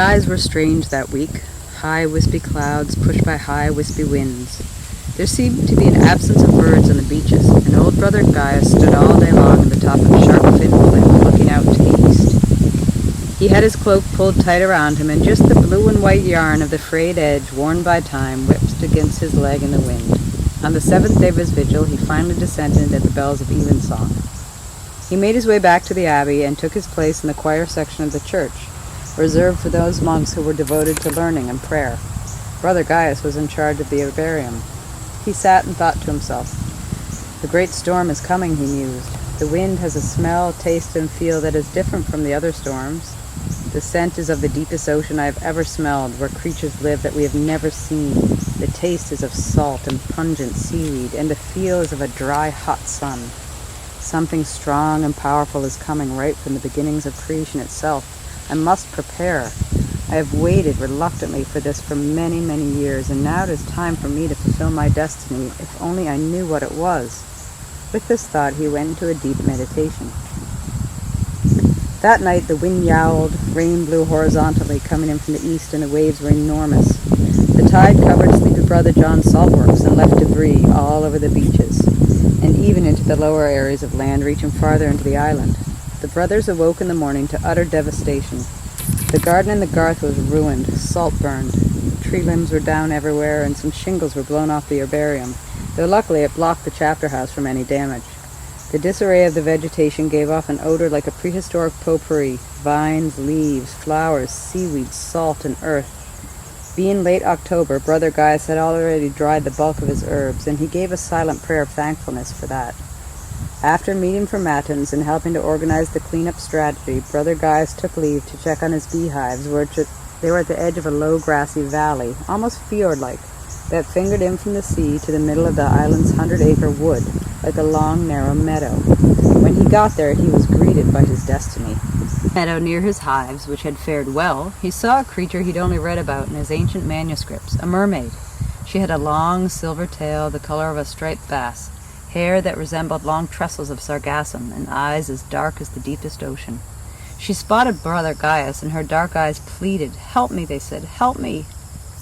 Skies were strange that week, high wispy clouds pushed by high wispy winds. There seemed to be an absence of birds on the beaches, and old brother Guyas stood all day long on the top of a sharp-finned cliff, looking out to the east. He had his cloak pulled tight around him, and just the blue and white yarn of the frayed edge, worn by time, whipped against his leg in the wind. On the 7th day of his vigil, he finally descended at the bells of evensong. He made his way back to the abbey and took his place in the choir section of the church, reserved for those monks who were devoted to learning and prayer. Brother Guyas was in charge of the herbarium. He sat and thought to himself. The great storm is coming, he mused. The wind has a smell, taste, and feel that is different from the other storms. The scent is of the deepest ocean I have ever smelled, where creatures live that we have never seen. The taste is of salt and pungent seaweed, and the feel is of a dry, hot sun. Something strong and powerful is coming right from the beginnings of creation itself. I must prepare. I have waited reluctantly for this for many, many years, and now it is time for me to fulfill my destiny, if only I knew what it was. With this thought, he went into a deep meditation. That night, the wind yowled, rain blew horizontally, coming in from the east, and the waves were enormous. The tide covered sleepy brother John's saltworks and left debris all over the beaches, and even into the lower areas of land reaching farther into the island. The brothers awoke in the morning to utter devastation. The garden in the garth was ruined, salt-burned. Tree limbs were down everywhere, and some shingles were blown off the herbarium, though luckily it blocked the chapter house from any damage. The disarray of the vegetation gave off an odor like a prehistoric potpourri: vines, leaves, flowers, seaweed, salt, and earth. Being late October, Brother Guyas had already dried the bulk of his herbs, and he gave a silent prayer of thankfulness for that. After meeting for matins and helping to organize the cleanup strategy, Brother Guyas took leave to check on his beehives, they were at the edge of a low grassy valley, almost fjord-like, that fingered in from the sea to the middle of the island's 100-acre wood, like a long, narrow meadow. When he got there, he was greeted by his destiny. Meadow near his hives, which had fared well, he saw a creature he'd only read about in his ancient manuscripts, a mermaid. She had a long silver tail, the color of a striped bass, hair that resembled long trestles of sargassum, and eyes as dark as the deepest ocean. She spotted Brother Guyas, and her dark eyes pleaded. "Help me," they said, "help me."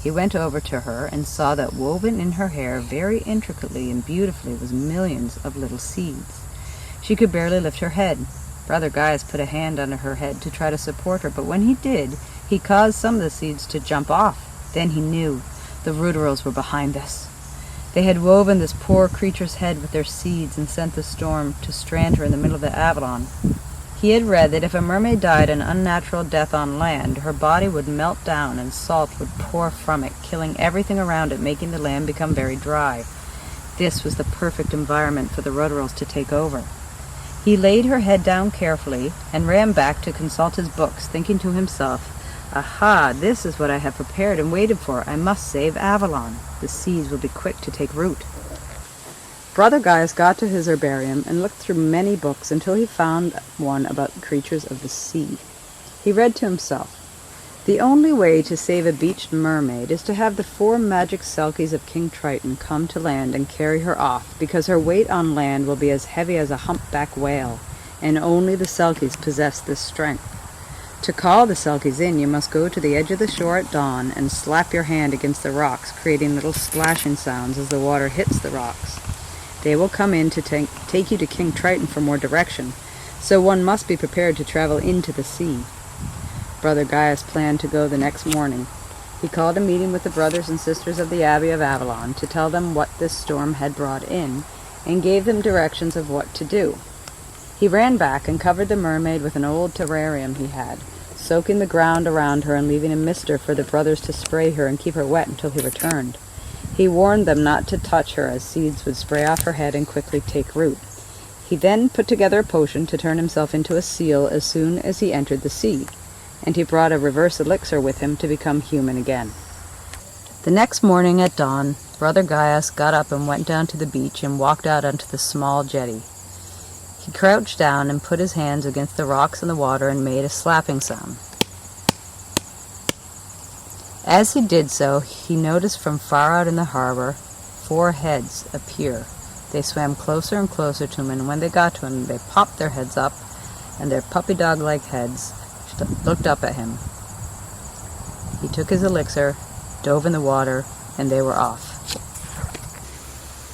He went over to her and saw that woven in her hair very intricately and beautifully was millions of little seeds. She could barely lift her head. Brother Guyas put a hand under her head to try to support her, but when he did, he caused some of the seeds to jump off. Then he knew the Ruderals were behind this. They had woven this poor creature's head with their seeds and sent the storm to strand her in the middle of the Avalon. He had read that if a mermaid died an unnatural death on land, her body would melt down and salt would pour from it, killing everything around it, making the land become very dry. This was the perfect environment for the Ruderals to take over. He laid her head down carefully and ran back to consult his books, thinking to himself, "Aha, this is what I have prepared and waited for. I must save Avalon. The seeds will be quick to take root." Brother Guyas got to his herbarium and looked through many books until he found one about creatures of the sea. He read to himself, "The only way to save a beached mermaid is to have the 4 magic Selkies of King Triton come to land and carry her off, because her weight on land will be as heavy as a humpback whale, and only the Selkies possess this strength. To call the Silkies in, you must go to the edge of the shore at dawn and slap your hand against the rocks, creating little splashing sounds as the water hits the rocks. They will come in to take you to King Triton for more direction, so one must be prepared to travel into the sea." Brother Guyas planned to go the next morning. He called a meeting with the brothers and sisters of the Abbey of Avalon to tell them what this storm had brought in, and gave them directions of what to do. He ran back and covered the mermaid with an old terrarium he had, soaking the ground around her and leaving a mister for the brothers to spray her and keep her wet until he returned. He warned them not to touch her, as seeds would spray off her head and quickly take root. He then put together a potion to turn himself into a seal as soon as he entered the sea, and he brought a reverse elixir with him to become human again. The next morning at dawn, Brother Guyas got up and went down to the beach and walked out onto the small jetty. He crouched down and put his hands against the rocks in the water and made a slapping sound. As he did so, he noticed from far out in the harbor 4 heads appear. They swam closer and closer to him, and when they got to him, they popped their heads up, and their puppy dog-like heads looked up at him. He took his elixir, dove in the water, and they were off.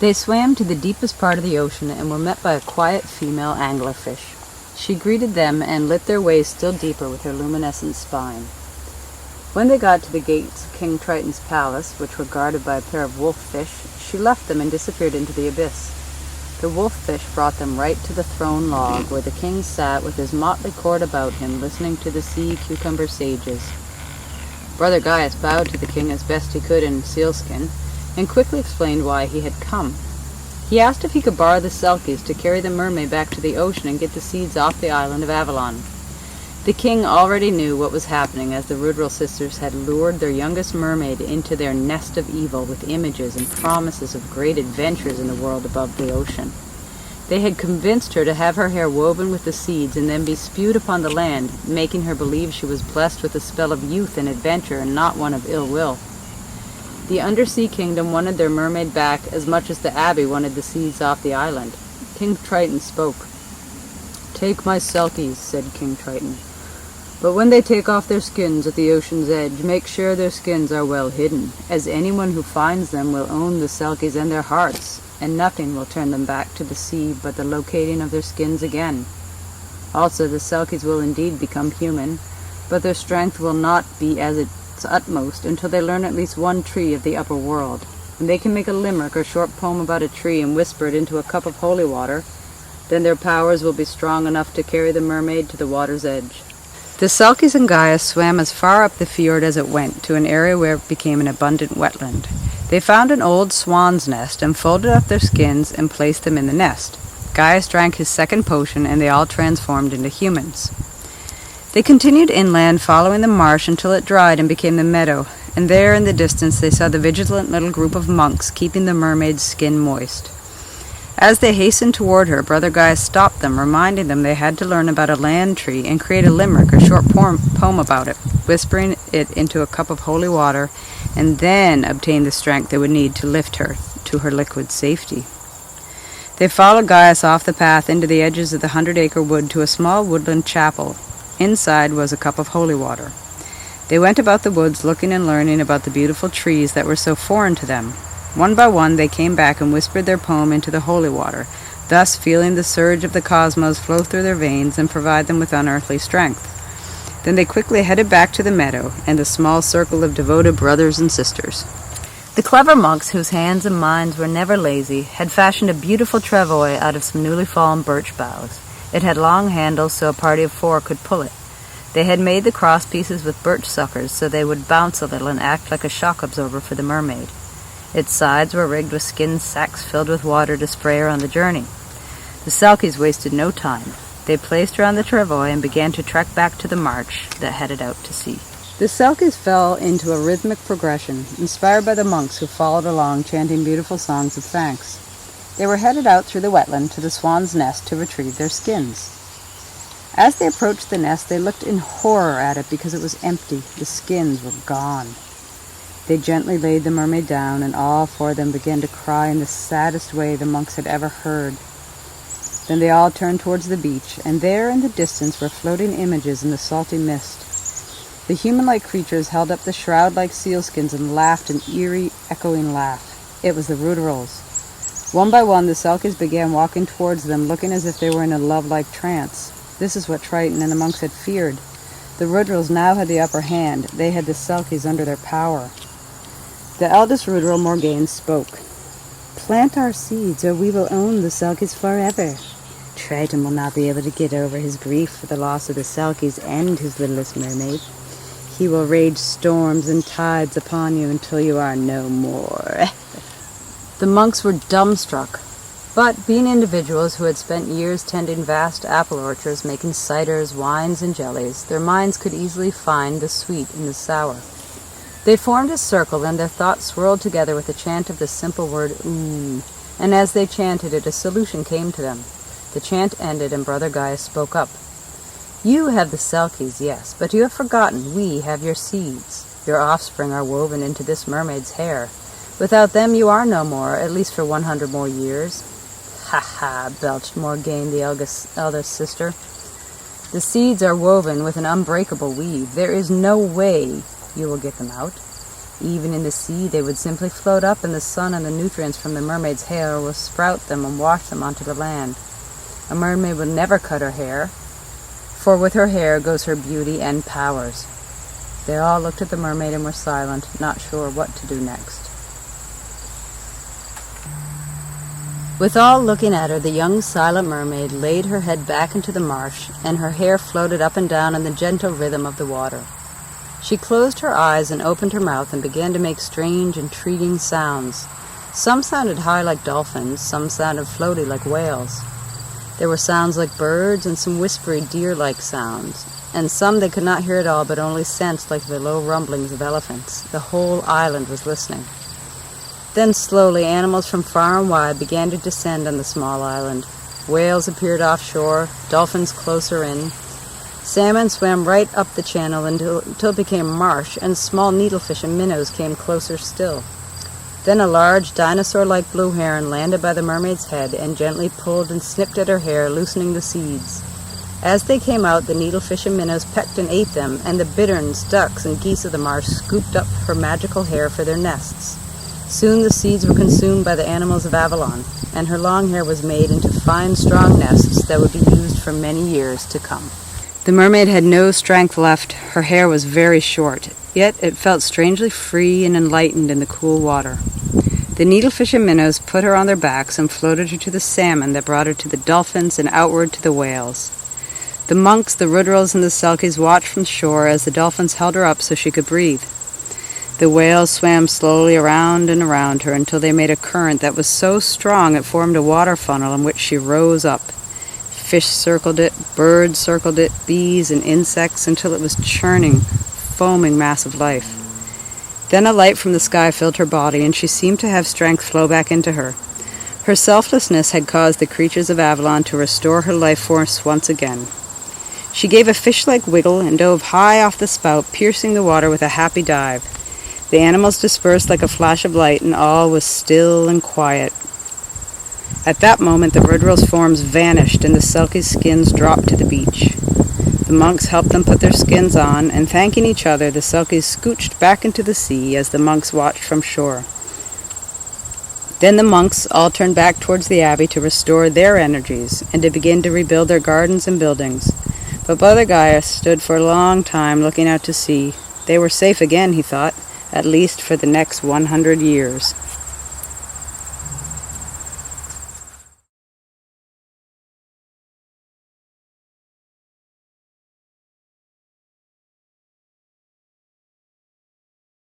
They swam to the deepest part of the ocean and were met by a quiet female anglerfish. She greeted them and lit their way still deeper with her luminescent spine. When they got to the gates of King Triton's palace, which were guarded by a pair of wolf-fish, she left them and disappeared into the abyss. The wolf-fish brought them right to the throne log, where the king sat with his motley court about him, listening to the sea cucumber sages. Brother Guyas bowed to the king as best he could in sealskin, and quickly explained why he had come. He asked if he could borrow the Silkies to carry the mermaid back to the ocean and get the seeds off the island of Avalon. The king already knew what was happening, as the Ruderal sisters had lured their youngest mermaid into their nest of evil with images and promises of great adventures in the world above the ocean. They had convinced her to have her hair woven with the seeds and then be spewed upon the land, making her believe she was blessed with a spell of youth and adventure and not one of ill will. The undersea kingdom wanted their mermaid back as much as the abbey wanted the seeds off the island. King Triton spoke. "Take my Silkies," said King Triton. "But when they take off their skins at the ocean's edge, make sure their skins are well hidden, as anyone who finds them will own the Silkies and their hearts, and nothing will turn them back to the sea but the locating of their skins again. Also, the Silkies will indeed become human, but their strength will not be as its utmost until they learn at least one tree of the upper world. When they can make a limerick or short poem about a tree and whisper it into a cup of holy water, then their powers will be strong enough to carry the mermaid to the water's edge." The Silkies and Guyas swam as far up the fjord as it went, to an area where it became an abundant wetland. They found an old swan's nest and folded up their skins and placed them in the nest. Guyas drank his second potion, and they all transformed into humans. They continued inland, following the marsh until it dried and became the meadow, and there in the distance they saw the vigilant little group of monks keeping the mermaid's skin moist. As they hastened toward her, Brother Guyas stopped them, reminding them they had to learn about a land tree and create a limerick or short poem about it, whispering it into a cup of holy water, and then obtain the strength they would need to lift her to her liquid safety. They followed Guyas off the path into the edges of the 100-acre wood to a small woodland chapel. Inside was a cup of holy water. They went about the woods looking and learning about the beautiful trees that were so foreign to them. One by one they came back and whispered their poem into the holy water, thus feeling the surge of the cosmos flow through their veins and provide them with unearthly strength. Then they quickly headed back to the meadow and the small circle of devoted brothers and sisters. The clever monks, whose hands and minds were never lazy, had fashioned a beautiful travois out of some newly fallen birch boughs. It had long handles so a party of 4 could pull it. They had made the cross pieces with birch suckers so they would bounce a little and act like a shock absorber for the mermaid. Its sides were rigged with skin sacks filled with water to spray her on the journey. The Silkies wasted no time. They placed her on the travois and began to trek back to the march that headed out to sea. The Silkies fell into a rhythmic progression, inspired by the monks who followed along chanting beautiful songs of thanks. They were headed out through the wetland to the swan's nest to retrieve their skins. As they approached the nest, they looked in horror at it because it was empty. The skins were gone. They gently laid the mermaid down, and all 4 of them began to cry in the saddest way the monks had ever heard. Then they all turned towards the beach, and there in the distance were floating images in the salty mist. The human-like creatures held up the shroud-like sealskins and laughed an eerie, echoing laugh. It was the Ruderals. One by one, the Silkies began walking towards them, looking as if they were in a love-like trance. This is what Triton and the monks had feared. The Ruderals now had the upper hand. They had the Silkies under their power. The eldest Ruderal, Morgaine, spoke. "Plant our seeds, or we will own the Silkies forever. Triton will not be able to get over his grief for the loss of the Silkies and his littlest mermaid. He will rage storms and tides upon you until you are no more." The monks were dumbstruck. But, being individuals who had spent years tending vast apple orchards, making ciders, wines, and jellies, their minds could easily find the sweet in the sour. They formed a circle, and their thoughts swirled together with the chant of the simple word, "Ooh," and as they chanted it, a solution came to them. The chant ended, and Brother Guyas spoke up. "You have the Silkies, yes, but you have forgotten we have your seeds. Your offspring are woven into this mermaid's hair. Without them you are no more, at least for 100 more years. "Ha ha," belched Morgaine, the eldest sister. "The seeds are woven with an unbreakable weave. There is no way you will get them out. Even in the sea, they would simply float up, and the sun and the nutrients from the mermaid's hair will sprout them and wash them onto the land. A mermaid will never cut her hair, for with her hair goes her beauty and powers. They all looked at the mermaid and were silent, not sure what to do next. With all looking at her, the young silent mermaid laid her head back into the marsh, and her hair floated up and down in the gentle rhythm of the water. She closed her eyes and opened her mouth and began to make strange, entreating sounds. Some sounded high like dolphins, some sounded floaty like whales. There were sounds like birds and some whispery deer-like sounds, and some they could not hear at all but only sensed like the low rumblings of elephants. The whole island was listening. Then slowly animals from far and wide began to descend on the small island. Whales appeared offshore, dolphins closer in. Salmon swam right up the channel until it became marsh, and small needlefish and minnows came closer still. Then a large dinosaur-like blue heron landed by the mermaid's head and gently pulled and snipped at her hair, loosening the seeds. As they came out, the needlefish and minnows pecked and ate them, and the bitterns, ducks, and geese of the marsh scooped up her magical hair for their nests. Soon the seeds were consumed by the animals of Avalon, and her long hair was made into fine, strong nests that would be used for many years to come. The mermaid had no strength left. Her hair was very short, yet it felt strangely free and enlightened in the cool water. The needlefish and minnows put her on their backs and floated her to the salmon that brought her to the dolphins and outward to the whales. The monks, the rudrels, and the Silkies watched from shore as the dolphins held her up so she could breathe. The whales swam slowly around and around her until they made a current that was so strong it formed a water funnel in which she rose up. Fish circled it, birds circled it, bees and insects, until it was churning, foaming mass of life. Then a light from the sky filled her body, and she seemed to have strength flow back into her. Her selflessness had caused the creatures of Avalon to restore her life force once again. She gave a fish-like wiggle and dove high off the spout, piercing the water with a happy dive. The animals dispersed like a flash of light, and all was still and quiet. At that moment, the rudrels' forms vanished, and the Silkies' skins dropped to the beach. The monks helped them put their skins on, and thanking each other, the Silkies scooched back into the sea as the monks watched from shore. Then the monks all turned back towards the abbey to restore their energies and to begin to rebuild their gardens and buildings. But Brother Guyas stood for a long time looking out to sea. They were safe again, he thought, at least for the next 100 years.